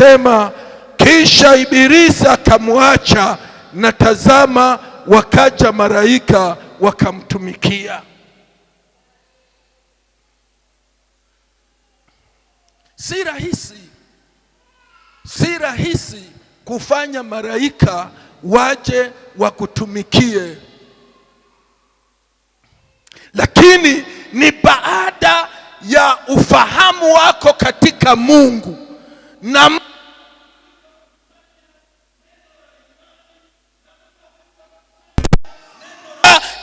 anasema kisha Ibilisi akamwacha, na tazama wakaja malaika wakamtumikia. Si rahisi kufanya malaika waje wakutumikie, lakini ni baada ya ufahamu wako katika Mungu na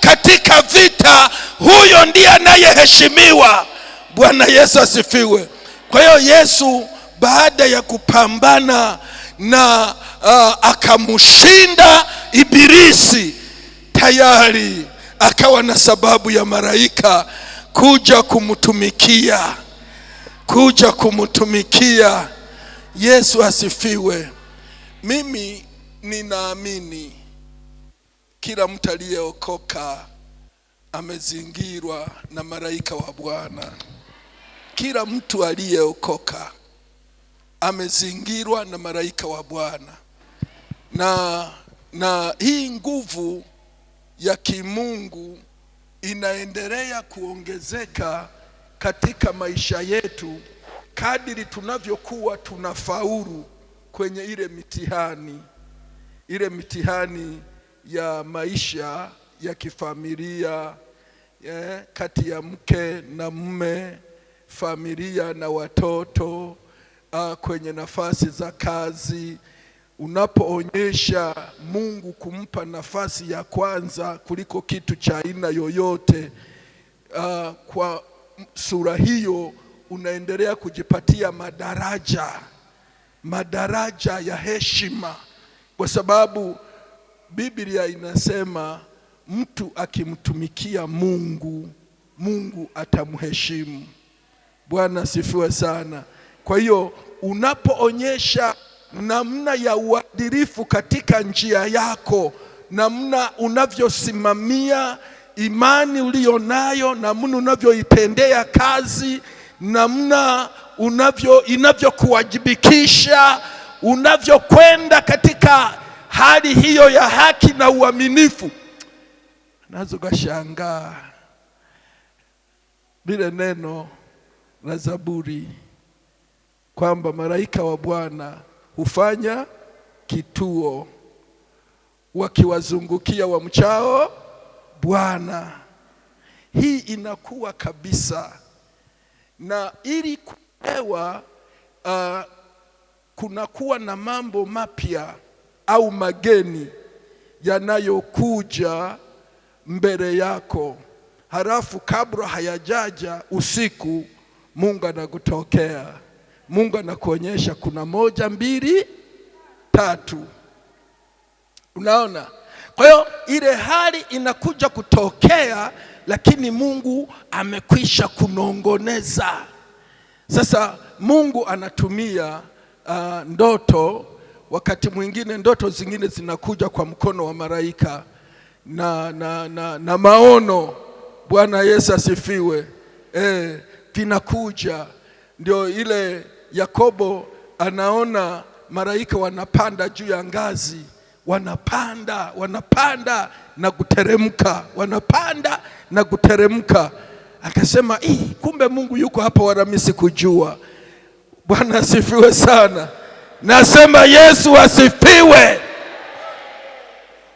katika vita, huyo ndiye anayeheshimiwa. Bwana Yesu asifiwe. Kwa hiyo Yesu baada ya kupambana na akamshinda Ibilisi, tayari akawa na sababu ya malaika kuja kumtumikia. Yesu asifiwe. Mimi ninaamini kila mtu aliyeokoka amezingirwa na malaika wa Bwana. Kila mtu aliyeokoka amezingirwa na malaika wa Bwana. Na hii nguvu ya kimungu inaendelea kuongezeka katika maisha yetu kadiri tunavyokuwa tunafaulu kwenye ile mitihani ya maisha ya kifamilia, kati ya mke na mume, familia na watoto, kwenye nafasi za kazi. Unapoonyesha Mungu kumpa nafasi ya kwanza kuliko kitu cha aina yoyote, kwa sura hiyo unaendelea kujipatia madaraja ya heshima, kwa sababu Biblia inasema mtu akimtumikia Mungu, Mungu atamheshimu. Bwana sifiwe sana. Kwa hiyo unapoonyesha namna ya uadilifu katika njia yako, namna unavyosimamia imani ulionayo, namna unavyoitendea kazi, namna inavyokuwajibikisha, unavyokwenda katika hali hiyo ya haki na uaminifu, nazo kashangaa bila neno la Zaburi kwamba malaika wa Bwana hufanya kituo wakiwazungukia wamchao Bwana. Hii inakuwa kabisa, na ili kuelewa kunakuwa na mambo mapya au mageni yanayokuja mbele yako, halafu kabla hayajaja usiku, Mungu anakutokea. Mungu anakuonyesha kuna 1, 2, 3. Unaona? Kwa hiyo ile hali inakuja kutokea, lakini Mungu amekwisha kunongoneza. Sasa Mungu anatumia ndoto. Wakati mwingine ndoto zingine zinakuja kwa mkono wa malaika na maono. Bwana Yesu asifiwe. Vinakuja. Ndio ile Yakobo anaona malaika wanapanda juu ya ngazi, wanapanda na kuteremka, wanapanda na kuteremka. Akasema kumbe Mungu yuko hapa, wala mimi sikujua. Bwana asifiwe sana. Nasema Yesu asifiwe.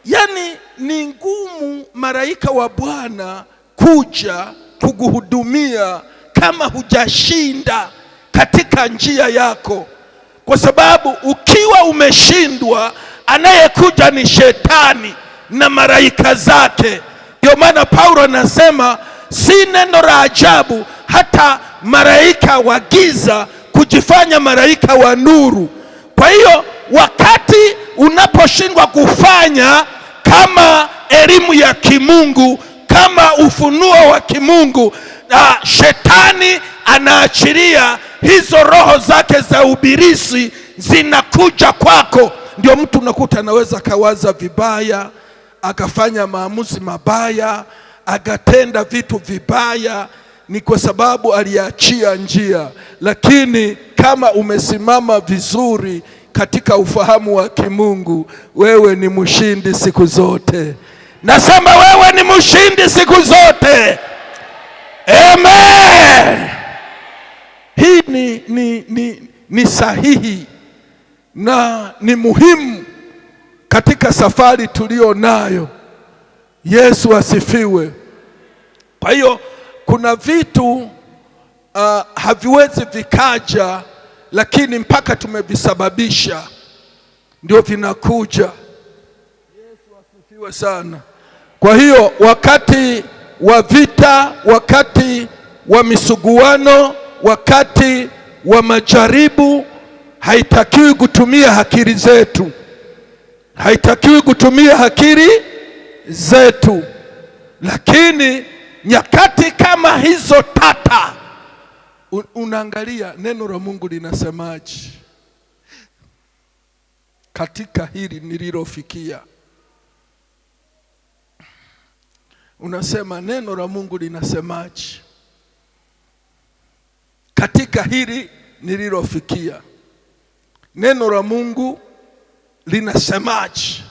Yani ni ngumu malaika wa Bwana kuja kukuhudumia kama hujashinda katika njia yako, kwa sababu ukiwa umeshindwa, anayekuja ni shetani na malaika zake. Ndio maana Paulo anasema si neno la ajabu hata malaika wa giza kujifanya malaika wa nuru. Kwa hiyo wakati unaposhindwa kufanya kama elimu ya kimungu, kama ufunuo wa kimungu, shetani anaachilia hizo roho zake za ubirisi, zinakuja kwako. Ndio mtu unakuta anaweza kawaza vibaya, akafanya maamuzi mabaya, akatenda vitu vibaya, ni kwa sababu aliachia njia. Lakini kama umesimama vizuri katika ufahamu wa kimungu, wewe ni mshindi siku zote. Nasema wewe ni mshindi siku zote. Amen. Hii ni sahihi na ni muhimu katika safari tulio nayo. Yesu asifiwe. Kwa hiyo kuna vitu haviwezi vikaja, lakini mpaka tumevisababisha ndio vinakuja. Yesu asifiwe sana. Kwa hiyo wakati wa vita, wakati wa misuguano, wakati wa majaribu, haitakiwi kutumia akili zetu, haitakiwi kutumia akili zetu. Lakini nyakati kama hizo tata, unaangalia neno la Mungu linasemaje katika hili nililofikia. Unasema neno la Mungu linasemaje katika hili nililofikia? Neno la Mungu linasemaje?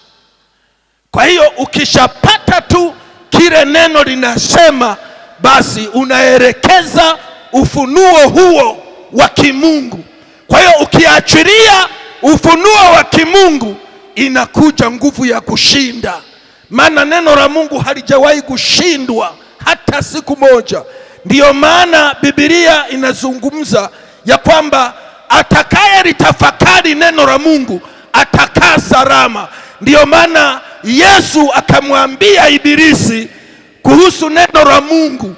Kwa hiyo ukishapata tu kile neno linasema, basi unaelekeza ufunuo huo wa kimungu. Kwa hiyo ukiachilia ufunuo wa kimungu, inakuja nguvu ya kushinda. Maana neno la Mungu halijawahi kushindwa hata siku moja. Ndiyo maana Biblia inazungumza ya kwamba atakaye litafakari neno la Mungu atakaa salama. Ndiyo maana Yesu akamwambia Ibilisi kuhusu neno la Mungu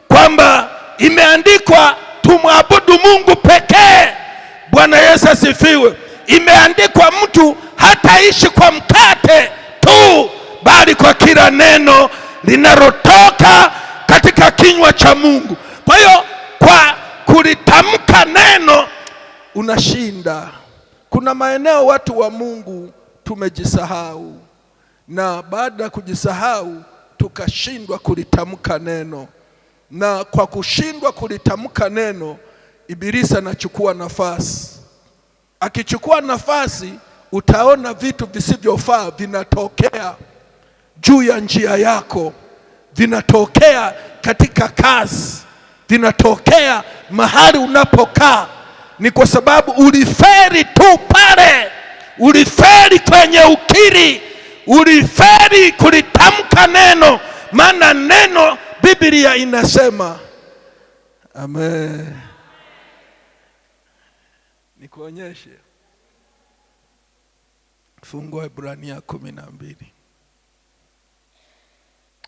kwamba imeandikwa tumwabudu Mungu pekee. Bwana Yesu asifiwe. Imeandikwa mtu hataishi kwa mkate tu, bali kwa kila neno linalotoka katika kinywa cha Mungu. Kwa hiyo kwa kulitamka neno unashinda. Kuna maeneo watu wa Mungu tumejisahau, na baada ya kujisahau tukashindwa kulitamka neno, na kwa kushindwa kulitamka neno, Ibilisi anachukua nafasi. Akichukua nafasi, utaona vitu visivyofaa vinatokea juu ya njia yako, vinatokea katika kazi, vinatokea mahali unapokaa. Ni kwa sababu uliferi tu pale, uliferi kwenye ukiri, uliferi kulitamka neno. Maana neno, Biblia inasema, amen. Nikuonyeshe, fungua Ibrania 12.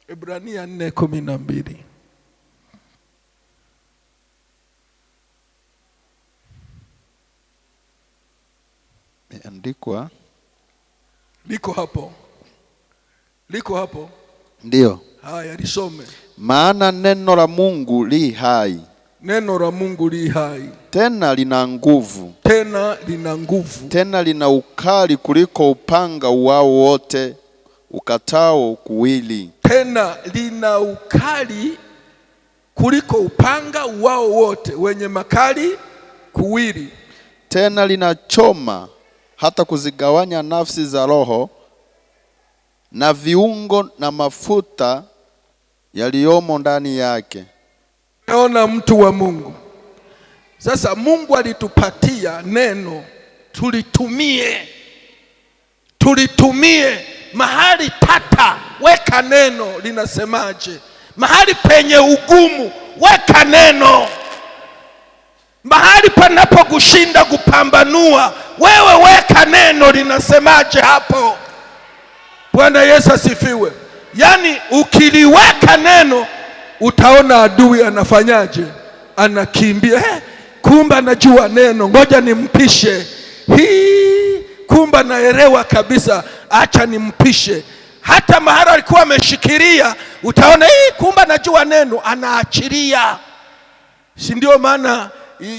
Ibrania 4:12. Imeandikwa. Liko hapo. Liko hapo. Ndio. Haya, lisome. Maana neno la Mungu li hai. Neno la Mungu li hai. Tena lina nguvu. Tena lina nguvu. Tena lina ukali kuliko upanga uwao wote ukatao kuwili. Tena lina ukali kuliko upanga uwao wote wenye makali kuwili. Tena linachoma hata kuzigawanya nafsi za roho na viungo na mafuta yaliyomo ndani yake. Naona mtu wa Mungu. Sasa Mungu alitupatia neno, tulitumie mahali tata, weka neno linasemaje. Mahali penye ugumu, weka neno. Mahali panapo kushinda kupambanua, wewe weka neno linasemaje hapo. Bwana Yesu asifiwe. Yaani ukiliweka neno, utaona adui anafanyaje? Anakimbia. Kumbe anajua neno, ngoja nimpishe. Kumbe naelewa kabisa, acha nimpishe. Hata mahali alikuwa ameshikilia, utaona kumbe anajua neno, anaachilia. Si ndio maana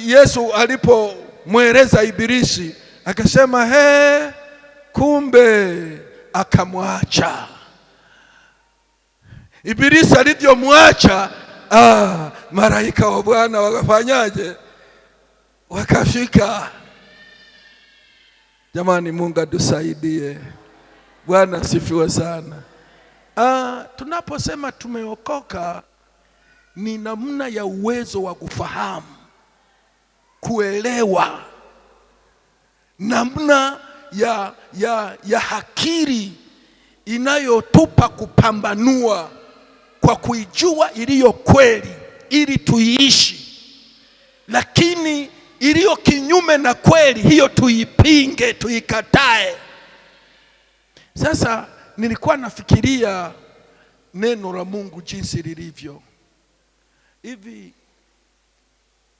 Yesu alipomweleza Ibilisi akasema kumbe, akamwacha. Ibilisi alivyomwacha, malaika wa Bwana wakafanyaje? wakafika. Jamani, Mungu atusaidie. Bwana asifiwe sana. Tunaposema tumeokoka ni namna ya uwezo wa kufahamu, kuelewa, namna ya akili inayotupa kupambanua kwa kuijua iliyo kweli ili tuiishi, lakini iliyo kinyume na kweli hiyo tuipinge, tuikatae. Sasa nilikuwa nafikiria neno la Mungu jinsi lilivyo hivi.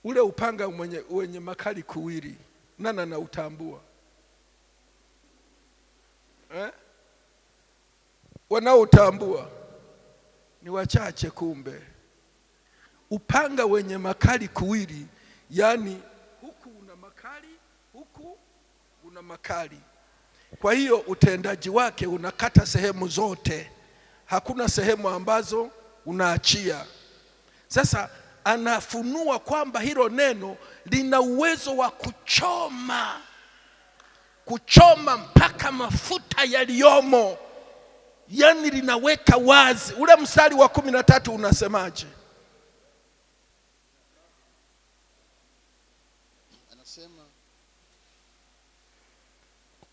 Ule upanga wenye makali kuwili, nani anautambua? Wanaotambua ni wachache. Kumbe upanga wenye makali kuwili, yani huku una makali, huku una makali. Kwa hiyo utendaji wake unakata sehemu zote, hakuna sehemu ambazo unaachia. Sasa anafunua kwamba hilo neno lina uwezo wa kuchoma mpaka mafuta yaliyomo, yani linaweka wazi. Ule mstari wa 13 unasemaje? Anasema,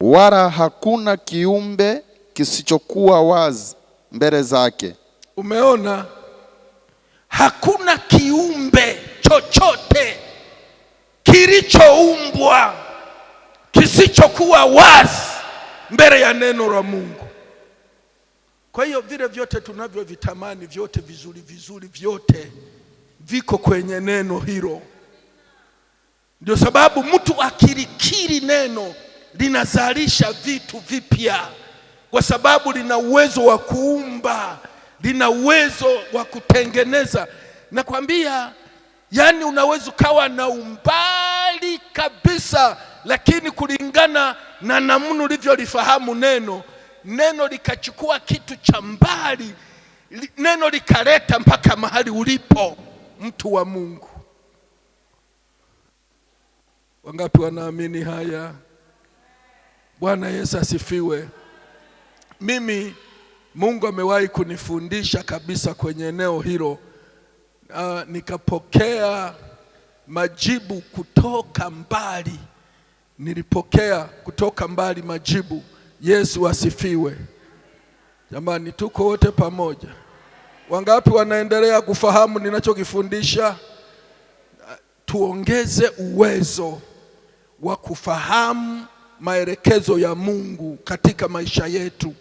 wala hakuna kiumbe kisichokuwa wazi mbele zake. Umeona? Hakuna kiumbe chochote kilichoumbwa kisichokuwa wazi mbele ya neno la Mungu. Kwa hiyo vile vyote tunavyovitamani, vyote vizuri vizuri, vyote viko kwenye neno hilo. Ndio sababu mtu akilikiri neno linazalisha vitu vipya, kwa sababu lina uwezo wa kuumba, lina uwezo wa kutengeneza. Nakwambia, yani unaweza ukawa na umbali kabisa, lakini kulingana na namna ulivyolifahamu neno likachukua kitu cha mbali, neno likaleta mpaka mahali ulipo, mtu wa Mungu. Wangapi wanaamini haya? Bwana Yesu asifiwe. Mimi Mungu amewahi kunifundisha kabisa kwenye eneo hilo. Nikapokea majibu kutoka mbali. Nilipokea kutoka mbali majibu. Yesu asifiwe. Jamani, tuko wote pamoja? Wangapi wanaendelea kufahamu ninachokifundisha? Tuongeze uwezo wa kufahamu maelekezo ya Mungu katika maisha yetu.